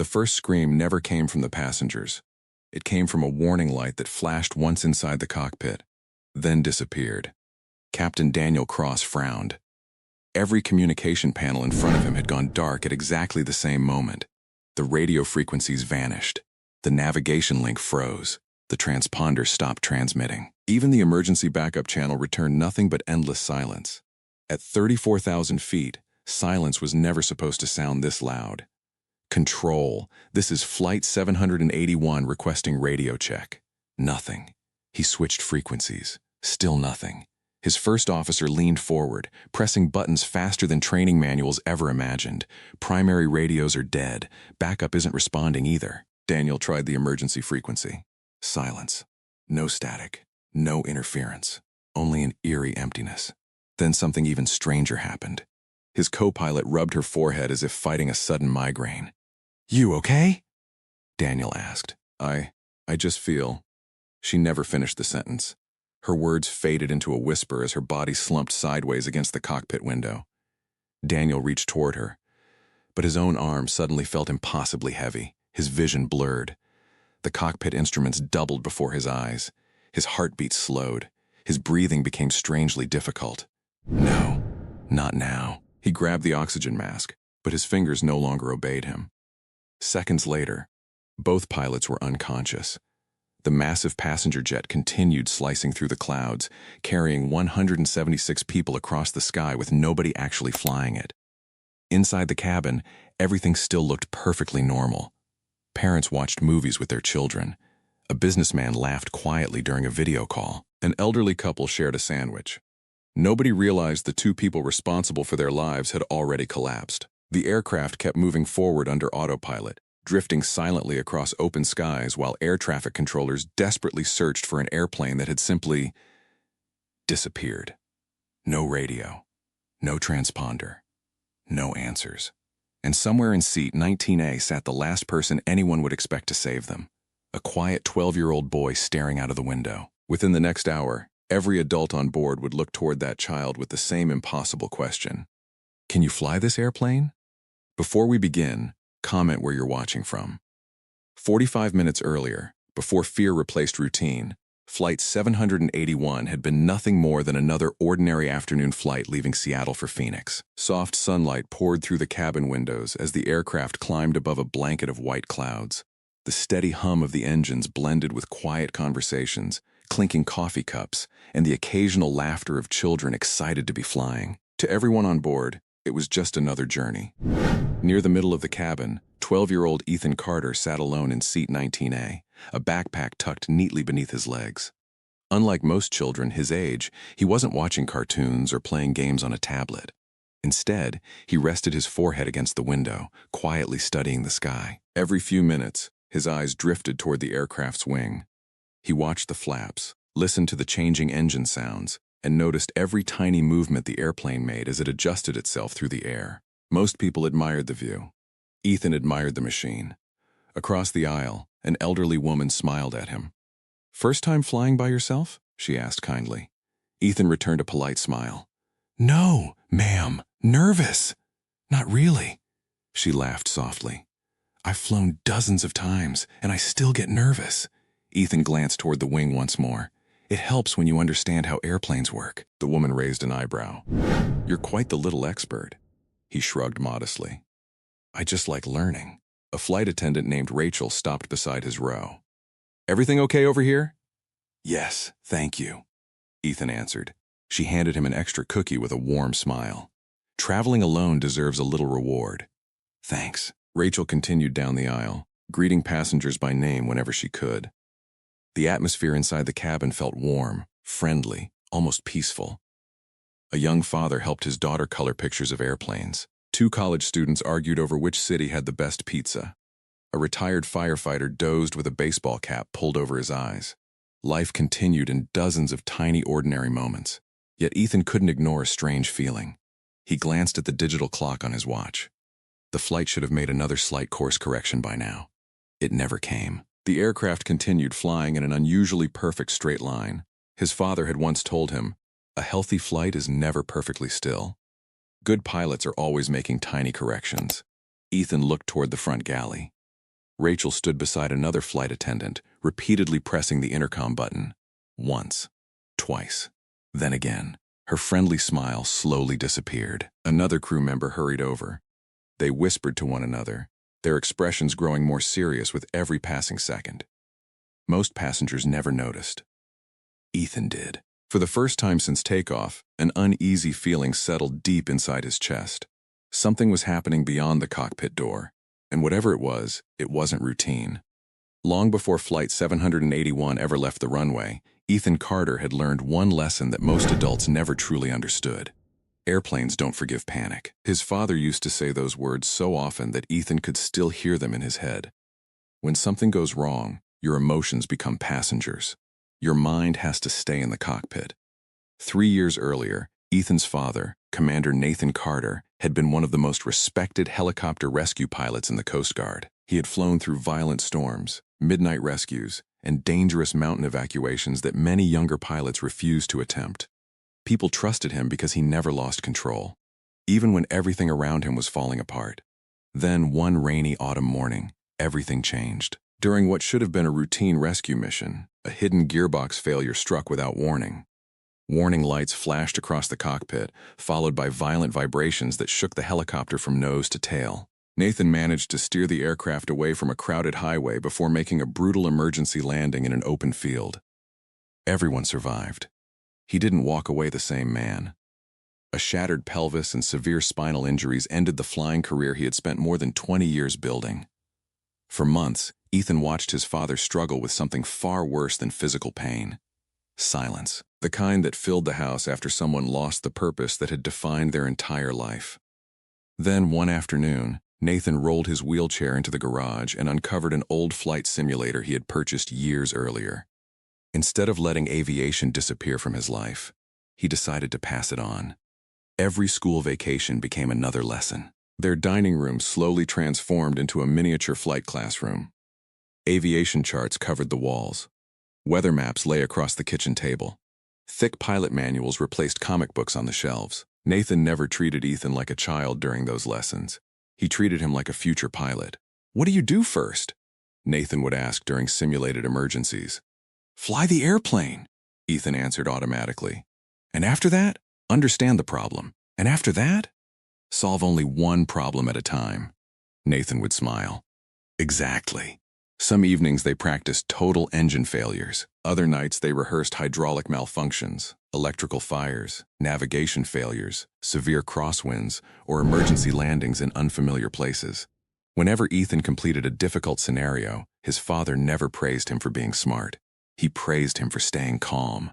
The first scream never came from the passengers. It came from a warning light that flashed once inside the cockpit, then disappeared. Captain Daniel Cross frowned. Every communication panel in front of him had gone dark at exactly the same moment. The radio frequencies vanished. The navigation link froze. The transponder stopped transmitting. Even the emergency backup channel returned nothing but endless silence. At 34,000 feet, silence was never supposed to sound this loud. Control, this is Flight 781 requesting radio check. Nothing. He switched frequencies. Still nothing. His first officer leaned forward, pressing buttons faster than training manuals ever imagined. Primary radios are dead. Backup isn't responding either. Daniel tried the emergency frequency. Silence. No static. No interference. Only an eerie emptiness. Then something even stranger happened. His co-pilot rubbed her forehead as if fighting a sudden migraine. "You okay?" Daniel asked. I just feel..." She never finished the sentence. Her words faded into a whisper as her body slumped sideways against the cockpit window. Daniel reached toward her, but his own arm suddenly felt impossibly heavy, his vision blurred. The cockpit instruments doubled before his eyes. His heartbeat slowed. His breathing became strangely difficult. No, not now. He grabbed the oxygen mask, but his fingers no longer obeyed him. Seconds later, both pilots were unconscious. The massive passenger jet continued slicing through the clouds, carrying 176 people across the sky with nobody actually flying it. Inside the cabin, everything still looked perfectly normal. Parents watched movies with their children. A businessman laughed quietly during a video call. An elderly couple shared a sandwich. Nobody realized the two people responsible for their lives had already collapsed. The aircraft kept moving forward under autopilot, drifting silently across open skies while air traffic controllers desperately searched for an airplane that had simply disappeared. No radio, no transponder, no answers. And somewhere in seat 19A sat the last person anyone would expect to save them, a quiet 12-year-old boy staring out of the window. Within the next hour, every adult on board would look toward that child with the same impossible question. Can you fly this airplane? Before we begin, comment where you're watching from. 45 minutes earlier, before fear replaced routine, Flight 781 had been nothing more than another ordinary afternoon flight leaving Seattle for Phoenix. Soft sunlight poured through the cabin windows as the aircraft climbed above a blanket of white clouds. The steady hum of the engines blended with quiet conversations, clinking coffee cups, and the occasional laughter of children excited to be flying. To everyone on board, it was just another journey. Near the middle of the cabin, 12-year-old Ethan Carter sat alone in seat 19A, a backpack tucked neatly beneath his legs. Unlike most children his age, he wasn't watching cartoons or playing games on a tablet. Instead, he rested his forehead against the window, quietly studying the sky. Every few minutes, his eyes drifted toward the aircraft's wing. He watched the flaps, listened to the changing engine sounds, and noticed every tiny movement the airplane made as it adjusted itself through the air. Most people admired the view. Ethan admired the machine. Across the aisle, an elderly woman smiled at him. "First time flying by yourself?" she asked kindly. Ethan returned a polite smile. "No, ma'am, nervous." "Not really." She laughed softly. "I've flown dozens of times, and I still get nervous." Ethan glanced toward the wing once more. "It helps when you understand how airplanes work." The woman raised an eyebrow. "You're quite the little expert." He shrugged modestly. "I just like learning." A flight attendant named Rachel stopped beside his row. "Everything okay over here?" "Yes, thank you," Ethan answered. She handed him an extra cookie with a warm smile. "Traveling alone deserves a little reward." "Thanks." Rachel continued down the aisle, greeting passengers by name whenever she could. The atmosphere inside the cabin felt warm, friendly, almost peaceful. A young father helped his daughter color pictures of airplanes. Two college students argued over which city had the best pizza. A retired firefighter dozed with a baseball cap pulled over his eyes. Life continued in dozens of tiny, ordinary moments. Yet Ethan couldn't ignore a strange feeling. He glanced at the digital clock on his watch. The flight should have made another slight course correction by now. It never came. The aircraft continued flying in an unusually perfect straight line. His father had once told him, "A healthy flight is never perfectly still." Good pilots are always making tiny corrections. Ethan looked toward the front galley. Rachel stood beside another flight attendant, repeatedly pressing the intercom button. Once, twice, then again. Her friendly smile slowly disappeared. Another crew member hurried over. They whispered to one another, their expressions growing more serious with every passing second. Most passengers never noticed. Ethan did. For the first time since takeoff, an uneasy feeling settled deep inside his chest. Something was happening beyond the cockpit door, and whatever it wasn't routine. Long before Flight 781 ever left the runway, Ethan Carter had learned one lesson that most adults never truly understood. Airplanes don't forgive panic. His father used to say those words so often that Ethan could still hear them in his head. When something goes wrong, your emotions become passengers. Your mind has to stay in the cockpit. 3 years earlier, Ethan's father, Commander Nathan Carter, had been one of the most respected helicopter rescue pilots in the Coast Guard. He had flown through violent storms, midnight rescues, and dangerous mountain evacuations that many younger pilots refused to attempt. People trusted him because he never lost control, even when everything around him was falling apart. Then, one rainy autumn morning, everything changed. During what should have been a routine rescue mission, a hidden gearbox failure struck without warning. Warning lights flashed across the cockpit, followed by violent vibrations that shook the helicopter from nose to tail. Nathan managed to steer the aircraft away from a crowded highway before making a brutal emergency landing in an open field. Everyone survived. He didn't walk away the same man. A shattered pelvis and severe spinal injuries ended the flying career he had spent more than 20 years building. For months, Ethan watched his father struggle with something far worse than physical pain. Silence, the kind that filled the house after someone lost the purpose that had defined their entire life. Then, one afternoon, Nathan rolled his wheelchair into the garage and uncovered an old flight simulator he had purchased years earlier. Instead of letting aviation disappear from his life, he decided to pass it on. Every school vacation became another lesson. Their dining room slowly transformed into a miniature flight classroom. Aviation charts covered the walls. Weather maps lay across the kitchen table. Thick pilot manuals replaced comic books on the shelves. Nathan never treated Ethan like a child during those lessons. He treated him like a future pilot. "What do you do first?" Nathan would ask during simulated emergencies. "Fly the airplane," Ethan answered automatically. "And after that, understand the problem. And after that, solve only one problem at a time." Nathan would smile. Exactly. Some evenings they practiced total engine failures. Other nights they rehearsed hydraulic malfunctions, electrical fires, navigation failures, severe crosswinds, or emergency landings in unfamiliar places. Whenever Ethan completed a difficult scenario, his father never praised him for being smart. He praised him for staying calm.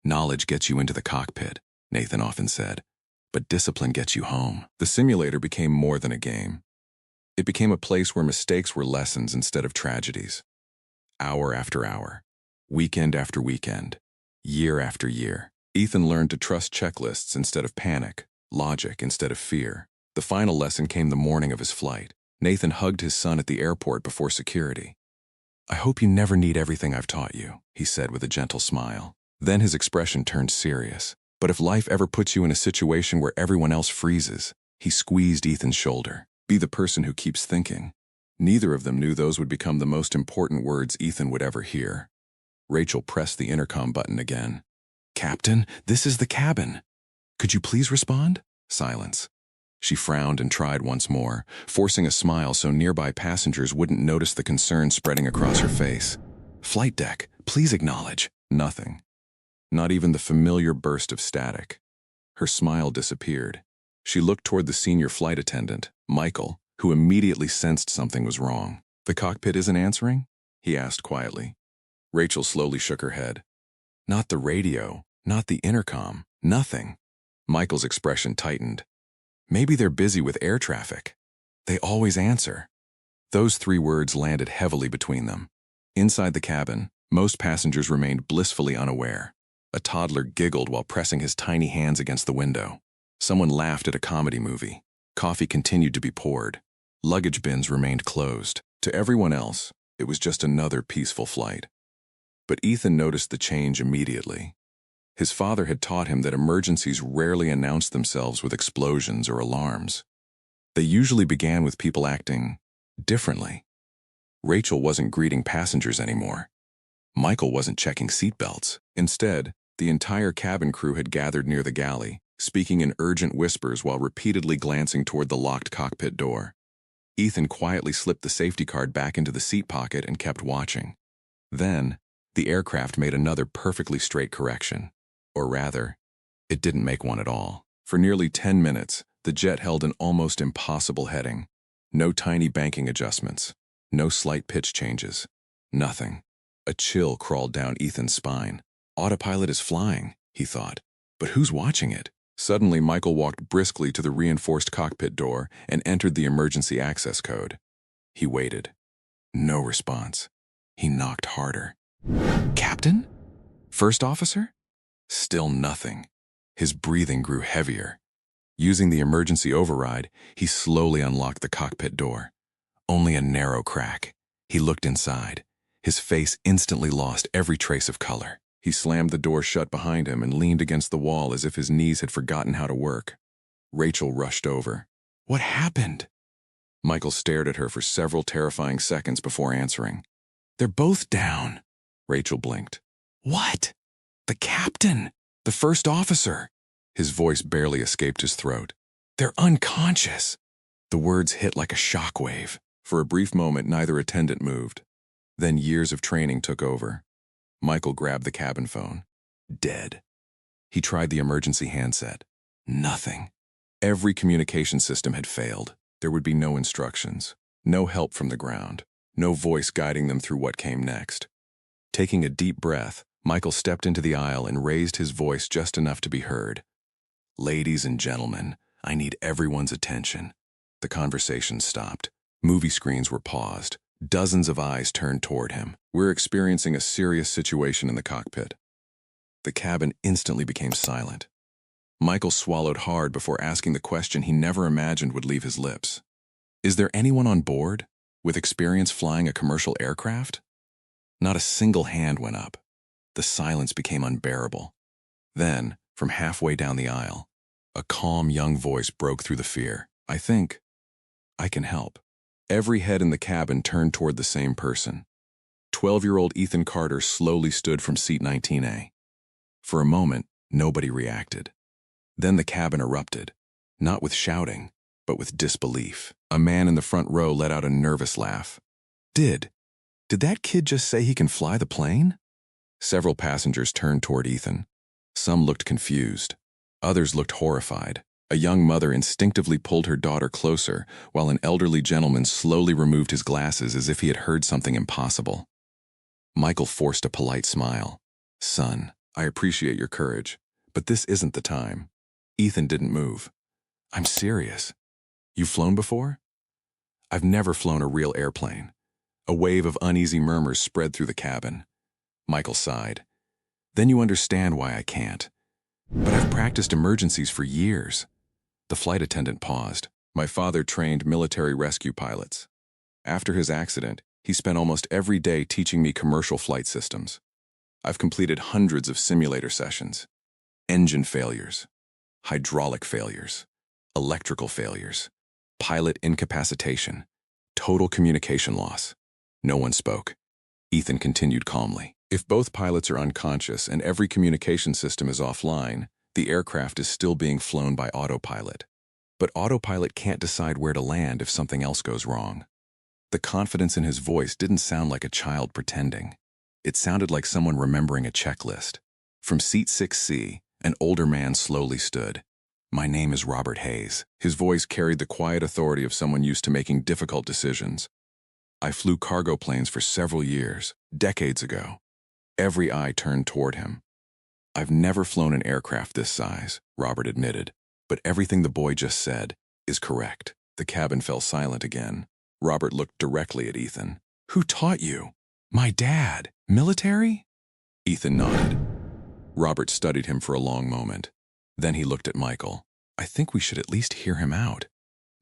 "Knowledge gets you into the cockpit," Nathan often said, "but discipline gets you home." The simulator became more than a game. It became a place where mistakes were lessons instead of tragedies. Hour after hour, weekend after weekend, year after year, Ethan learned to trust checklists instead of panic, logic instead of fear. The final lesson came the morning of his flight. Nathan hugged his son at the airport before security. "I hope you never need everything I've taught you," he said with a gentle smile. Then his expression turned serious. "But if life ever puts you in a situation where everyone else freezes," he squeezed Ethan's shoulder, "be the person who keeps thinking." Neither of them knew those would become the most important words Ethan would ever hear. Rachel pressed the intercom button again. "Captain, this is the cabin. Could you please respond?" Silence. She frowned and tried once more, forcing a smile so nearby passengers wouldn't notice the concern spreading across her face. "Flight deck, please acknowledge." Nothing. Not even the familiar burst of static. Her smile disappeared. She looked toward the senior flight attendant, Michael, who immediately sensed something was wrong. "The cockpit isn't answering?" he asked quietly. Rachel slowly shook her head. "Not the radio, not the intercom, nothing." Michael's expression tightened. "Maybe they're busy with air traffic. They always answer." Those 3 words landed heavily between them. Inside the cabin, most passengers remained blissfully unaware. A toddler giggled while pressing his tiny hands against the window. Someone laughed at a comedy movie. Coffee continued to be poured. Luggage bins remained closed. To everyone else, it was just another peaceful flight. But Ethan noticed the change immediately. His father had taught him that emergencies rarely announced themselves with explosions or alarms. They usually began with people acting differently. Rachel wasn't greeting passengers anymore. Michael wasn't checking seatbelts. Instead, the entire cabin crew had gathered near the galley, speaking in urgent whispers while repeatedly glancing toward the locked cockpit door. Ethan quietly slipped the safety card back into the seat pocket and kept watching. Then, the aircraft made another perfectly straight correction. Or rather, it didn't make one at all. For nearly 10 minutes, the jet held an almost impossible heading. No tiny banking adjustments. No slight pitch changes. Nothing. A chill crawled down Ethan's spine. Autopilot is flying, he thought. But who's watching it? Suddenly, Michael walked briskly to the reinforced cockpit door and entered the emergency access code. He waited. No response. He knocked harder. Captain? First officer? Still nothing. His breathing grew heavier. Using the emergency override, he slowly unlocked the cockpit door. Only a narrow crack. He looked inside. His face instantly lost every trace of color. He slammed the door shut behind him and leaned against the wall as if his knees had forgotten how to work. Rachel rushed over. What happened? Michael stared at her for several terrifying seconds before answering. They're both down. Rachel blinked. What? The captain, the first officer. His voice barely escaped his throat. They're unconscious. The words hit like a shockwave. For a brief moment, neither attendant moved. Then years of training took over. Michael grabbed the cabin phone. Dead. He tried the emergency handset. Nothing. Every communication system had failed. There would be no instructions, no help from the ground, no voice guiding them through what came next. Taking a deep breath, Michael stepped into the aisle and raised his voice just enough to be heard. Ladies and gentlemen, I need everyone's attention. The conversation stopped. Movie screens were paused. Dozens of eyes turned toward him. We're experiencing a serious situation in the cockpit. The cabin instantly became silent. Michael swallowed hard before asking the question he never imagined would leave his lips. Is there anyone on board with experience flying a commercial aircraft? Not a single hand went up. The silence became unbearable. Then, from halfway down the aisle, a calm young voice broke through the fear. I think I can help. Every head in the cabin turned toward the same person. 12-year-old Ethan Carter slowly stood from seat 19A. For a moment, nobody reacted. Then the cabin erupted, not with shouting, but with disbelief. A man in the front row let out a nervous laugh. Did that kid just say he can fly the plane? Several passengers turned toward Ethan. Some looked confused. Others looked horrified. A young mother instinctively pulled her daughter closer, while an elderly gentleman slowly removed his glasses as if he had heard something impossible. Michael forced a polite smile. Son, I appreciate your courage, but this isn't the time. Ethan didn't move. I'm serious. You've flown before? I've never flown a real airplane. A wave of uneasy murmurs spread through the cabin. Michael sighed. Then you understand why I can't. But I've practiced emergencies for years. The flight attendant paused. My father trained military rescue pilots. After his accident, he spent almost every day teaching me commercial flight systems. I've completed hundreds of simulator sessions. Engine failures, hydraulic failures, electrical failures, pilot incapacitation, total communication loss. No one spoke. Ethan continued calmly. If both pilots are unconscious and every communication system is offline, the aircraft is still being flown by autopilot. But autopilot can't decide where to land if something else goes wrong. The confidence in his voice didn't sound like a child pretending. It sounded like someone remembering a checklist. From seat 6C, an older man slowly stood. My name is Robert Hayes. His voice carried the quiet authority of someone used to making difficult decisions. I flew cargo planes for several years, decades ago. Every eye turned toward him. I've never flown an aircraft this size, Robert admitted, but everything the boy just said is correct. The cabin fell silent again. Robert looked directly at Ethan. Who taught you? My dad. Military? Ethan nodded. Robert studied him for a long moment. Then he looked at Michael. I think we should at least hear him out.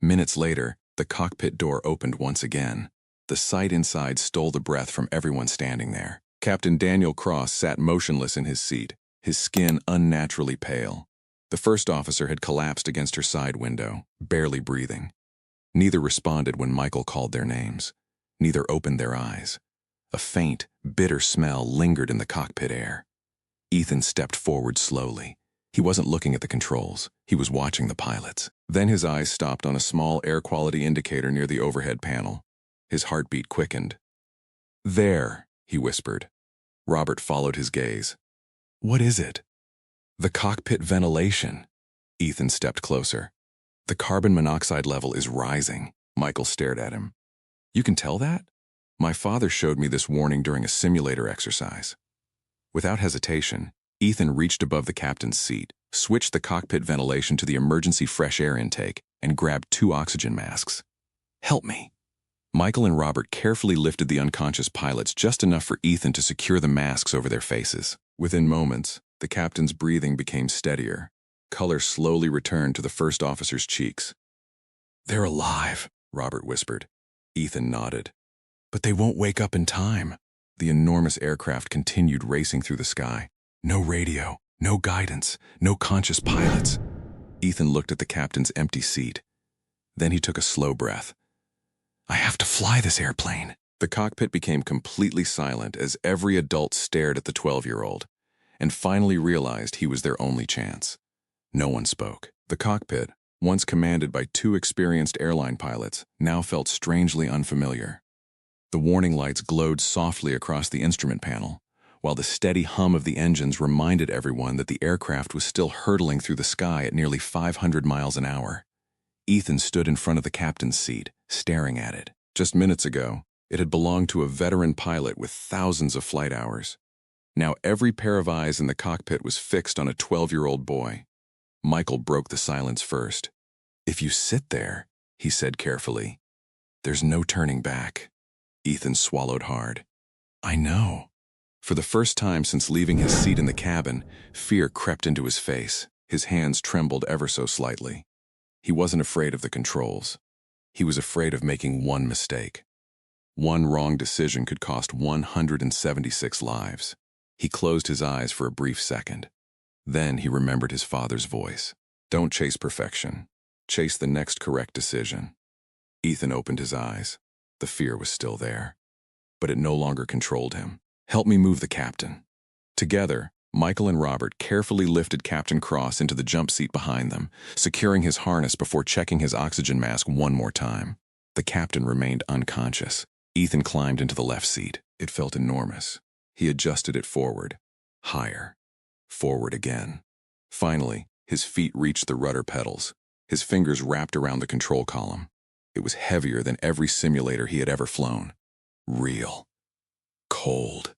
Minutes later, the cockpit door opened once again. The sight inside stole the breath from everyone standing there. Captain Daniel Cross sat motionless in his seat, his skin unnaturally pale. The first officer had collapsed against her side window, barely breathing. Neither responded when Michael called their names. Neither opened their eyes. A faint, bitter smell lingered in the cockpit air. Ethan stepped forward slowly. He wasn't looking at the controls. He was watching the pilots. Then his eyes stopped on a small air quality indicator near the overhead panel. His heartbeat quickened. "There," he whispered. Robert followed his gaze. "What is it?" "The cockpit ventilation." Ethan stepped closer. "The carbon monoxide level is rising." Michael stared at him. "You can tell that?" "My father showed me this warning during a simulator exercise." Without hesitation, Ethan reached above the captain's seat, switched the cockpit ventilation to the emergency fresh air intake, and grabbed 2 oxygen masks. "Help me." Michael and Robert carefully lifted the unconscious pilots just enough for Ethan to secure the masks over their faces. Within moments, the captain's breathing became steadier. Color slowly returned to the first officer's cheeks. "They're alive," Robert whispered. Ethan nodded. "But they won't wake up in time." The enormous aircraft continued racing through the sky. No radio, no guidance, no conscious pilots. Ethan looked at the captain's empty seat. Then he took a slow breath. "I have to fly this airplane." The cockpit became completely silent as every adult stared at the 12-year-old, and finally realized he was their only chance. No one spoke. The cockpit, once commanded by 2 experienced airline pilots, now felt strangely unfamiliar. The warning lights glowed softly across the instrument panel, while the steady hum of the engines reminded everyone that the aircraft was still hurtling through the sky at nearly 500 miles an hour. Ethan stood in front of the captain's seat, staring at it. Just minutes ago, it had belonged to a veteran pilot with thousands of flight hours. Now every pair of eyes in the cockpit was fixed on a 12-year-old boy. Michael broke the silence first. "If you sit there," he said carefully, "there's no turning back." Ethan swallowed hard. "I know." For the first time since leaving his seat in the cabin, fear crept into his face. His hands trembled ever so slightly. He wasn't afraid of the controls. He was afraid of making one mistake. One wrong decision could cost 176 lives. He closed his eyes for a brief second. Then he remembered his father's voice. "Don't chase perfection. Chase the next correct decision." Ethan opened his eyes. The fear was still there, but it no longer controlled him. "Help me move the captain." Together, Michael and Robert carefully lifted Captain Cross into the jump seat behind them, securing his harness before checking his oxygen mask one more time. The captain remained unconscious. Ethan climbed into the left seat. It felt enormous. He adjusted it forward, higher, forward again. Finally, his feet reached the rudder pedals. His fingers wrapped around the control column. It was heavier than every simulator he had ever flown. Real. Cold.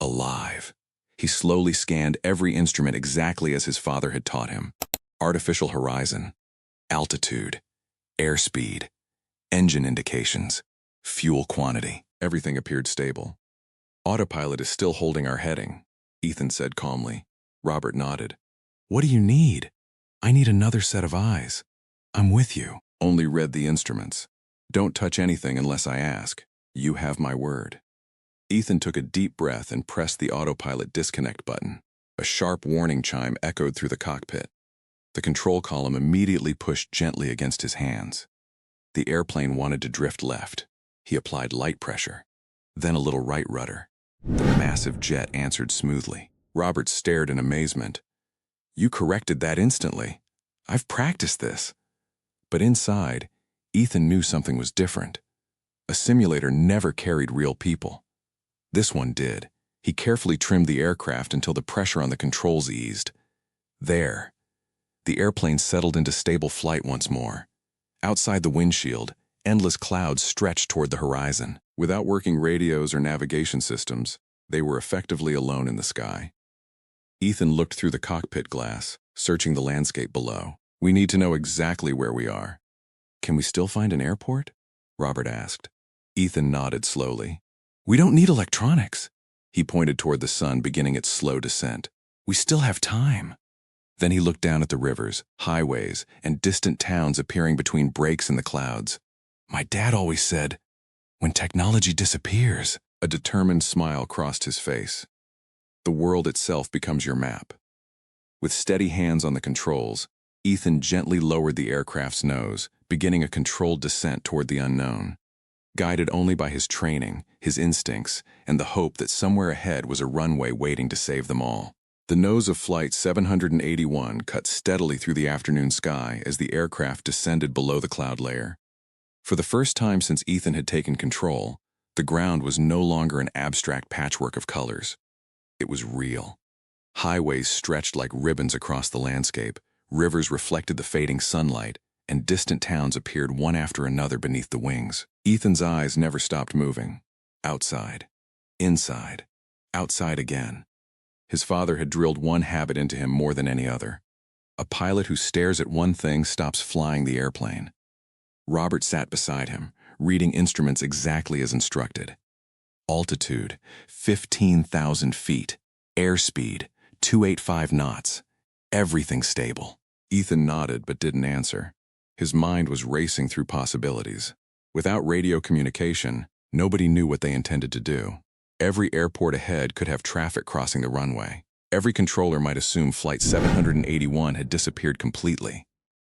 Alive. He slowly scanned every instrument exactly as his father had taught him. Artificial horizon, altitude, airspeed, engine indications, fuel quantity. Everything appeared stable. "Autopilot is still holding our heading," Ethan said calmly. Robert nodded. "What do you need?" "I need another set of eyes." "I'm with you." "Only read the instruments. Don't touch anything unless I ask. You have my word." Ethan took a deep breath and pressed the autopilot disconnect button. A sharp warning chime echoed through the cockpit. The control column immediately pushed gently against his hands. The airplane wanted to drift left. He applied light pressure, then a little right rudder. The massive jet answered smoothly. Robert stared in amazement. "You corrected that instantly. I've practiced this." But inside, Ethan knew something was different. A simulator never carried real people. This one did. He carefully trimmed the aircraft until the pressure on the controls eased. There. The airplane settled into stable flight once more. Outside the windshield, endless clouds stretched toward the horizon. Without working radios or navigation systems, they were effectively alone in the sky. Ethan looked through the cockpit glass, searching the landscape below. "We need to know exactly where we are." "Can we still find an airport?" Robert asked. Ethan nodded slowly. "We don't need electronics." He pointed toward the sun beginning its slow descent. "We still have time." Then he looked down at the rivers, highways, and distant towns appearing between breaks in the clouds. "My dad always said, when technology disappears," a determined smile crossed his face. "The world itself becomes your map." With steady hands on the controls, Ethan gently lowered the aircraft's nose, beginning a controlled descent toward the unknown. guided only by his training, his instincts, and the hope that somewhere ahead was a runway waiting to save them all. The nose of Flight 781 cut steadily through the afternoon sky as the aircraft descended below the cloud layer. For the first time since Ethan had taken control, the ground was no longer an abstract patchwork of colors. It was real. Highways stretched like ribbons across the landscape, rivers reflected the fading sunlight, and distant towns appeared one after another beneath the wings. Ethan's eyes never stopped moving. Outside. Inside. Outside again. His father had drilled one habit into him more than any other. A pilot who stares at one thing stops flying the airplane. Robert sat beside him, reading instruments exactly as instructed. Altitude, 15,000 feet. Airspeed, 285 knots. Everything stable. Ethan nodded but didn't answer. His mind was racing through possibilities. Without radio communication, nobody knew what they intended to do. Every airport ahead could have traffic crossing the runway. Every controller might assume Flight 781 had disappeared completely.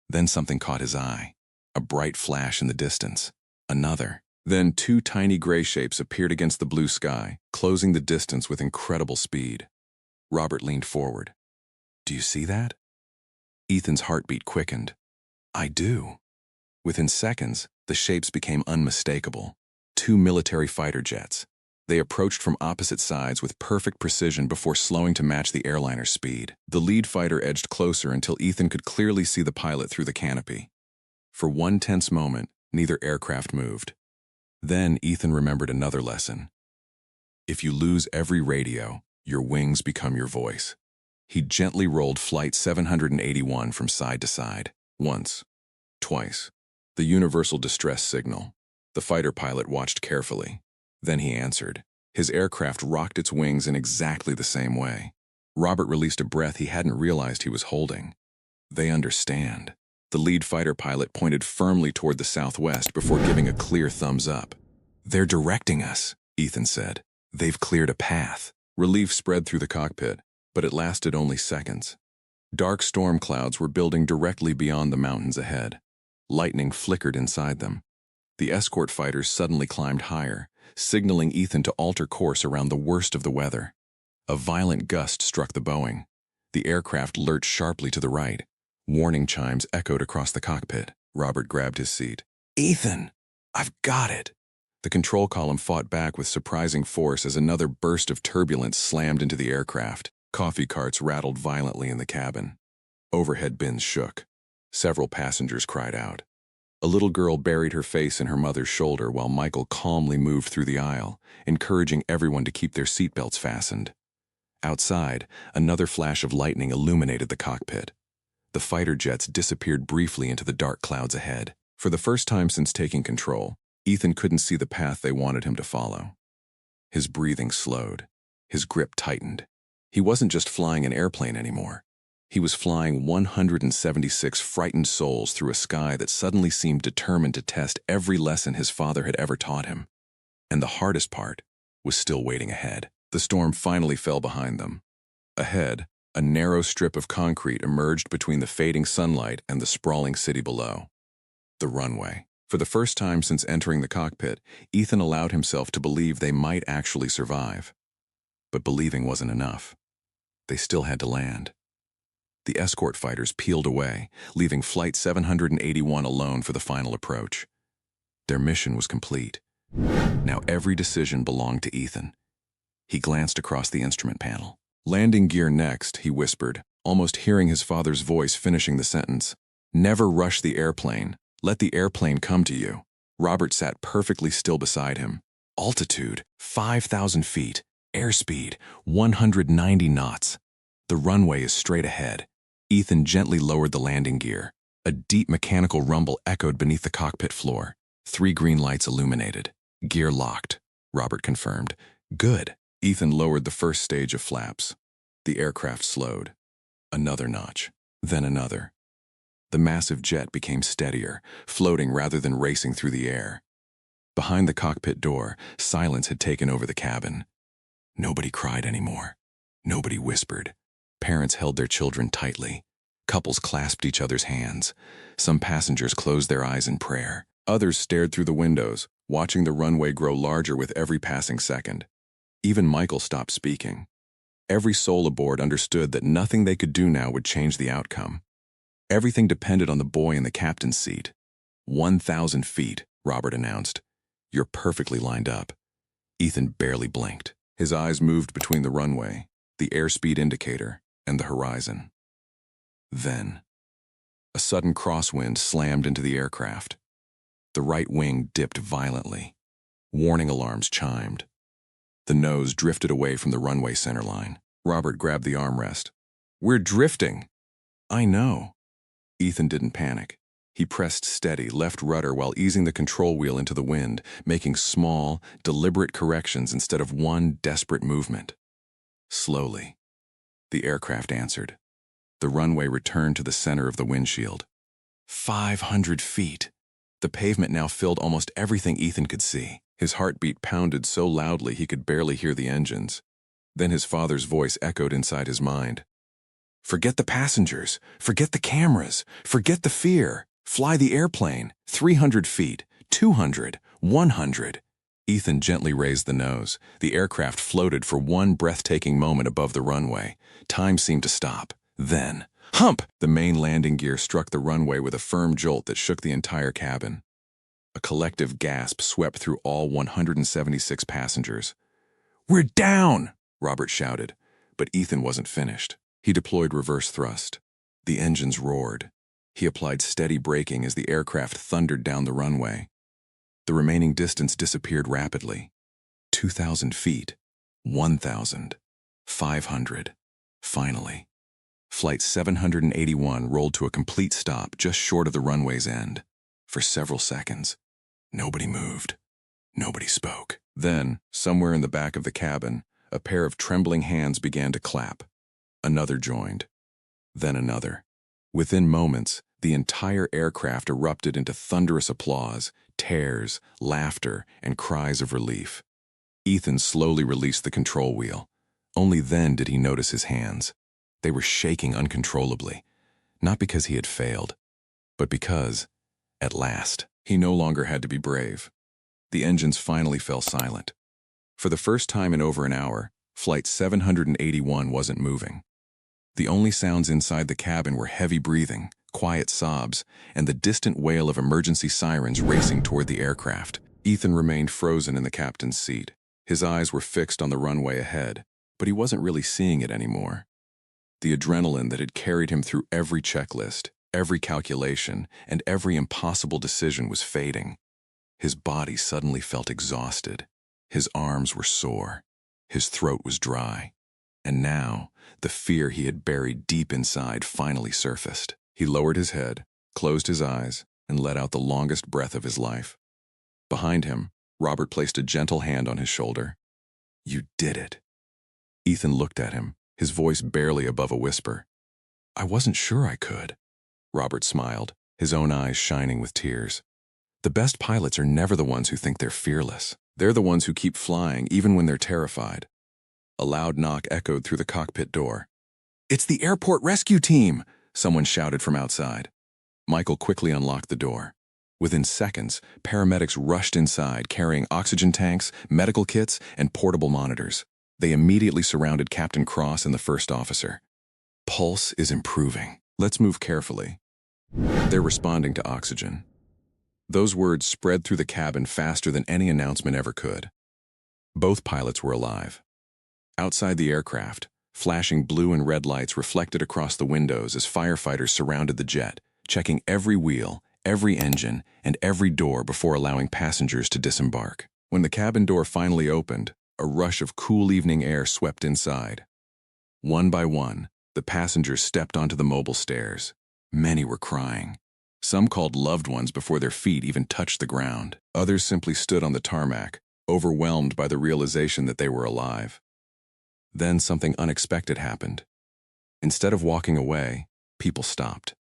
Then something caught his eye. A bright flash in the distance. Another. Then two tiny gray shapes appeared against the blue sky, closing the distance with incredible speed. Robert leaned forward. "Do you see that?" Ethan's heartbeat quickened. "I do." Within seconds, the shapes became unmistakable. Two military fighter jets. They approached from opposite sides with perfect precision before slowing to match the airliner's speed. The lead fighter edged closer until Ethan could clearly see the pilot through the canopy. For one tense moment, neither aircraft moved. Then Ethan remembered another lesson. If you lose every radio, your wings become your voice. He gently rolled Flight 781 from side to side. Once. Twice. The universal distress signal. The fighter pilot watched carefully. Then he answered. His aircraft rocked its wings in exactly the same way. Robert released a breath he hadn't realized he was holding. They understand. The lead fighter pilot pointed firmly toward the southwest before giving a clear thumbs up. "They're directing us," Ethan said. "They've cleared a path." Relief spread through the cockpit, but it lasted only seconds. Dark storm clouds were building directly beyond the mountains ahead. Lightning flickered inside them. The escort fighters suddenly climbed higher, signaling Ethan to alter course around the worst of the weather. A violent gust struck the Boeing. The aircraft lurched sharply to the right. Warning chimes echoed across the cockpit. Robert grabbed his seat. "Ethan, I've got it." The control column fought back with surprising force as another burst of turbulence slammed into the aircraft. Coffee carts rattled violently in the cabin. Overhead bins shook. Several passengers cried out. A little girl buried her face in her mother's shoulder while Michael calmly moved through the aisle, encouraging everyone to keep their seatbelts fastened. Outside, another flash of lightning illuminated the cockpit. The fighter jets disappeared briefly into the dark clouds ahead. For the first time since taking control, Ethan couldn't see the path they wanted him to follow. His breathing slowed. His grip tightened. He wasn't just flying an airplane anymore. He was flying 176 frightened souls through a sky that suddenly seemed determined to test every lesson his father had ever taught him. And the hardest part was still waiting ahead. The storm finally fell behind them. Ahead, a narrow strip of concrete emerged between the fading sunlight and the sprawling city below. The runway. For the first time since entering the cockpit, Ethan allowed himself to believe they might actually survive. But believing wasn't enough. They still had to land. The escort fighters peeled away, leaving Flight 781 alone for the final approach. Their mission was complete. Now every decision belonged to Ethan. He glanced across the instrument panel. "Landing gear next," he whispered, almost hearing his father's voice finishing the sentence. "Never rush the airplane. Let the airplane come to you." Robert sat perfectly still beside him. Altitude, 5,000 feet. Airspeed, 190 knots. The runway is straight ahead. Ethan gently lowered the landing gear. A deep mechanical rumble echoed beneath the cockpit floor. 3 green lights illuminated. "Gear locked," Robert confirmed. "Good." Ethan lowered the first stage of flaps. The aircraft slowed. Another notch, then another. The massive jet became steadier, floating rather than racing through the air. Behind the cockpit door, silence had taken over the cabin. Nobody cried anymore. Nobody whispered. Parents held their children tightly. Couples clasped each other's hands. Some passengers closed their eyes in prayer. Others stared through the windows, watching the runway grow larger with every passing second. Even Michael stopped speaking. Every soul aboard understood that nothing they could do now would change the outcome. Everything depended on the boy in the captain's seat. 1,000 feet, Robert announced. You're perfectly lined up. Ethan barely blinked. His eyes moved between the runway, the airspeed indicator, and the horizon. Then, a sudden crosswind slammed into the aircraft. The right wing dipped violently. Warning alarms chimed. The nose drifted away from the runway centerline. Robert grabbed the armrest. We're drifting. I know. Ethan didn't panic. He pressed steady, left rudder while easing the control wheel into the wind, making small, deliberate corrections instead of one desperate movement. Slowly, the aircraft answered. The runway returned to the center of the windshield. 500 feet. The pavement now filled almost everything Ethan could see. His heartbeat pounded so loudly he could barely hear the engines. Then his father's voice echoed inside his mind. Forget the passengers. Forget the cameras. Forget the fear. Fly the airplane. 300 feet. 200. 100. Ethan gently raised the nose. The aircraft floated for one breathtaking moment above the runway. Time seemed to stop. Then, hump! The main landing gear struck the runway with a firm jolt that shook the entire cabin. A collective gasp swept through all 176 passengers. We're down! Robert shouted, but Ethan wasn't finished. He deployed reverse thrust. The engines roared. He applied steady braking as the aircraft thundered down the runway. The remaining distance disappeared rapidly. 2,000 feet. 1,000. 500. Finally, Flight 781 rolled to a complete stop just short of the runway's end. For several seconds, nobody moved. Nobody spoke. Then, somewhere in the back of the cabin, a pair of trembling hands began to clap. Another joined. Then another. Within moments, the entire aircraft erupted into thunderous applause, tears, laughter, and cries of relief. Ethan slowly released the control wheel. Only then did he notice his hands. They were shaking uncontrollably, not because he had failed, but because, at last, he no longer had to be brave. The engines finally fell silent. For the first time in over an hour, Flight 781 wasn't moving. The only sounds inside the cabin were heavy breathing, quiet sobs, and the distant wail of emergency sirens racing toward the aircraft. Ethan remained frozen in the captain's seat. His eyes were fixed on the runway ahead, but he wasn't really seeing it anymore. The adrenaline that had carried him through every checklist, every calculation, and every impossible decision was fading. His body suddenly felt exhausted. His arms were sore. His throat was dry. And now, the fear he had buried deep inside finally surfaced. He lowered his head, closed his eyes, and let out the longest breath of his life. Behind him, Robert placed a gentle hand on his shoulder. You did it. Ethan looked at him, his voice barely above a whisper. I wasn't sure I could. Robert smiled, his own eyes shining with tears. The best pilots are never the ones who think they're fearless. They're the ones who keep flying even when they're terrified. A loud knock echoed through the cockpit door. It's the airport rescue team, someone shouted from outside. Michael quickly unlocked the door. Within seconds, paramedics rushed inside, carrying oxygen tanks, medical kits, and portable monitors. They immediately surrounded Captain Cross and the first officer. Pulse is improving. Let's move carefully. They're responding to oxygen. Those words spread through the cabin faster than any announcement ever could. Both pilots were alive. Outside the aircraft, flashing blue and red lights reflected across the windows as firefighters surrounded the jet, checking every wheel, every engine, and every door before allowing passengers to disembark. When the cabin door finally opened, a rush of cool evening air swept inside. One by one, the passengers stepped onto the mobile stairs. Many were crying. Some called loved ones before their feet even touched the ground. Others simply stood on the tarmac, overwhelmed by the realization that they were alive. Then something unexpected happened. Instead of walking away, people stopped.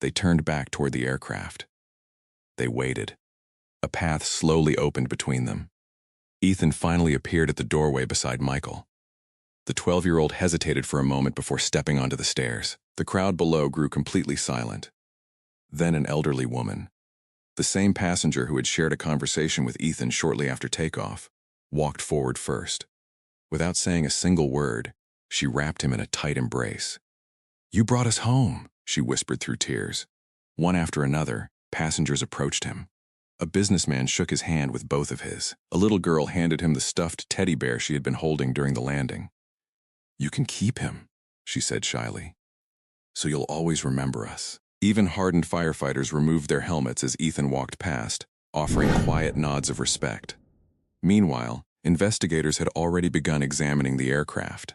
They turned back toward the aircraft. They waited. A path slowly opened between them. Ethan finally appeared at the doorway beside Michael. The 12-year-old hesitated for a moment before stepping onto the stairs. The crowd below grew completely silent. Then an elderly woman, The same passenger who had shared a conversation with Ethan shortly after takeoff walked forward first. Without saying a single word, she wrapped him in a tight embrace. "You brought us home," she whispered through tears. One after another, passengers approached him. A businessman shook his hand with both of his. A little girl handed him the stuffed teddy bear she had been holding during the landing. "You can keep him," she said shyly. "So you'll always remember us." Even hardened firefighters removed their helmets as Ethan walked past, offering quiet nods of respect. Meanwhile, investigators had already begun examining the aircraft.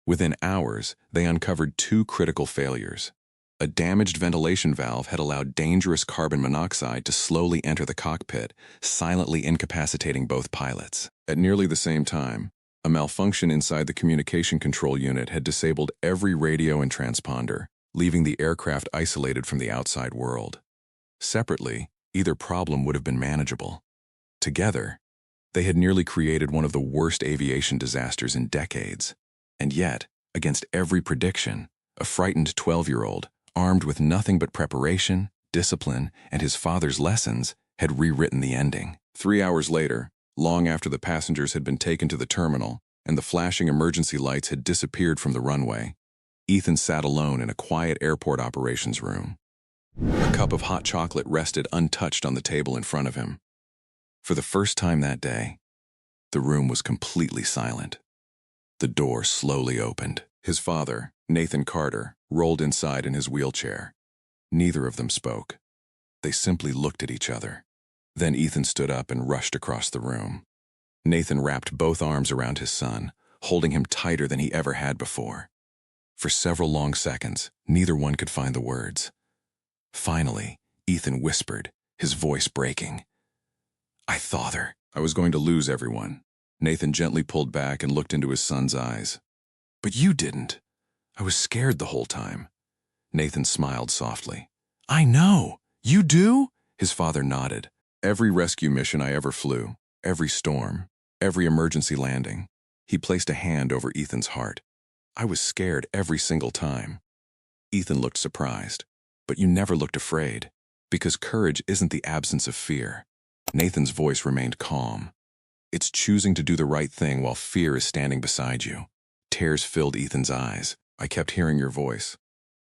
Within hours, they uncovered two critical failures. A damaged ventilation valve had allowed dangerous carbon monoxide to slowly enter the cockpit, silently incapacitating both pilots. At nearly the same time, a malfunction inside the communication control unit had disabled every radio and transponder, leaving the aircraft isolated from the outside world. Separately, either problem would have been manageable. Together, they had nearly created one of the worst aviation disasters in decades. And yet, against every prediction, a frightened 12-year-old, armed with nothing but preparation, discipline, and his father's lessons, had rewritten the ending. 3 hours later, long after the passengers had been taken to the terminal and the flashing emergency lights had disappeared from the runway, Ethan sat alone in a quiet airport operations room. A cup of hot chocolate rested untouched on the table in front of him. For the first time that day, the room was completely silent. The door slowly opened. His father, Nathan Carter, rolled inside in his wheelchair. Neither of them spoke. They simply looked at each other. Then Ethan stood up and rushed across the room. Nathan wrapped both arms around his son, holding him tighter than he ever had before. For several long seconds, neither one could find the words. Finally, Ethan whispered, his voice breaking. "I thought I was going to lose everyone." Nathan gently pulled back and looked into his son's eyes. "But you didn't. I was scared the whole time." Nathan smiled softly. "I know. You do?" His father nodded. "Every rescue mission I ever flew, every storm, every emergency landing." He placed a hand over Ethan's heart. "I was scared every single time." Ethan looked surprised. "But you never looked afraid, because courage isn't the absence of fear." Nathan's voice remained calm. "It's choosing to do the right thing while fear is standing beside you." Tears filled Ethan's eyes. "I kept hearing your voice.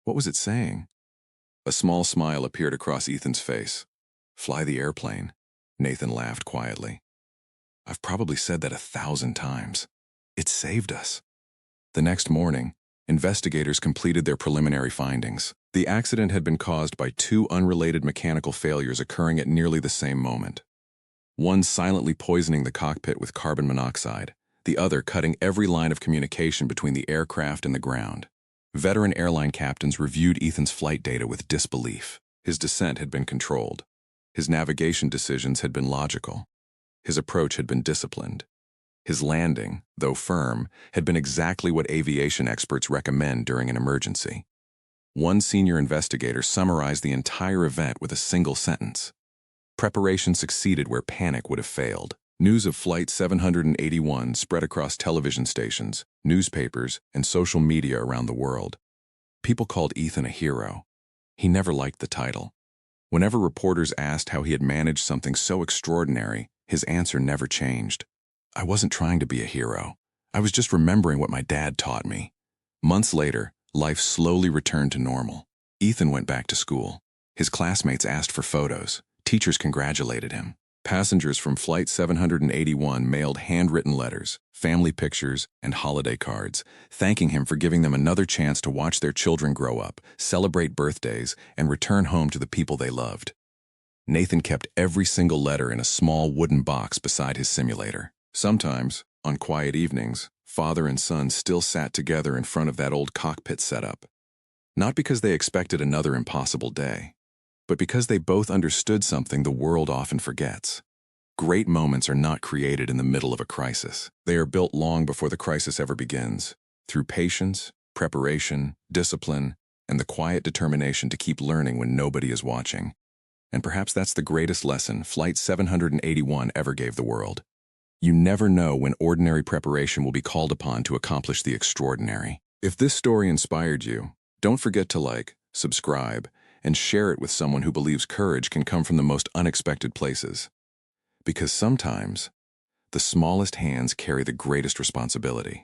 What was it saying?" A small smile appeared across Ethan's face. "Fly the airplane." Nathan laughed quietly. "I've probably said that 1,000 times. It saved us." The next morning, investigators completed their preliminary findings. The accident had been caused by two unrelated mechanical failures occurring at nearly the same moment. One silently poisoning the cockpit with carbon monoxide, the other cutting every line of communication between the aircraft and the ground. Veteran airline captains reviewed Ethan's flight data with disbelief. His descent had been controlled. His navigation decisions had been logical. His approach had been disciplined. His landing, though firm, had been exactly what aviation experts recommend during an emergency. One senior investigator summarized the entire event with a single sentence. Preparation succeeded where panic would have failed. News of Flight 781 spread across television stations, newspapers, and social media around the world. People called Ethan a hero. He never liked the title. Whenever reporters asked how he had managed something so extraordinary, his answer never changed. "I wasn't trying to be a hero. I was just remembering what my dad taught me." Months later, life slowly returned to normal. Ethan went back to school. His classmates asked for photos. Teachers congratulated him. Passengers from Flight 781 mailed handwritten letters, family pictures, and holiday cards, thanking him for giving them another chance to watch their children grow up, celebrate birthdays, and return home to the people they loved. Nathan kept every single letter in a small wooden box beside his simulator. Sometimes, on quiet evenings, father and son still sat together in front of that old cockpit setup. Not because they expected another impossible day, but because they both understood something the world often forgets. Great moments are not created in the middle of a crisis. They are built long before the crisis ever begins, through patience, preparation, discipline, and the quiet determination to keep learning when nobody is watching. And perhaps that's the greatest lesson Flight 781 ever gave the world. You never know when ordinary preparation will be called upon to accomplish the extraordinary. If this story inspired you, don't forget to like, subscribe, and share it with someone who believes courage can come from the most unexpected places. Because sometimes, the smallest hands carry the greatest responsibility.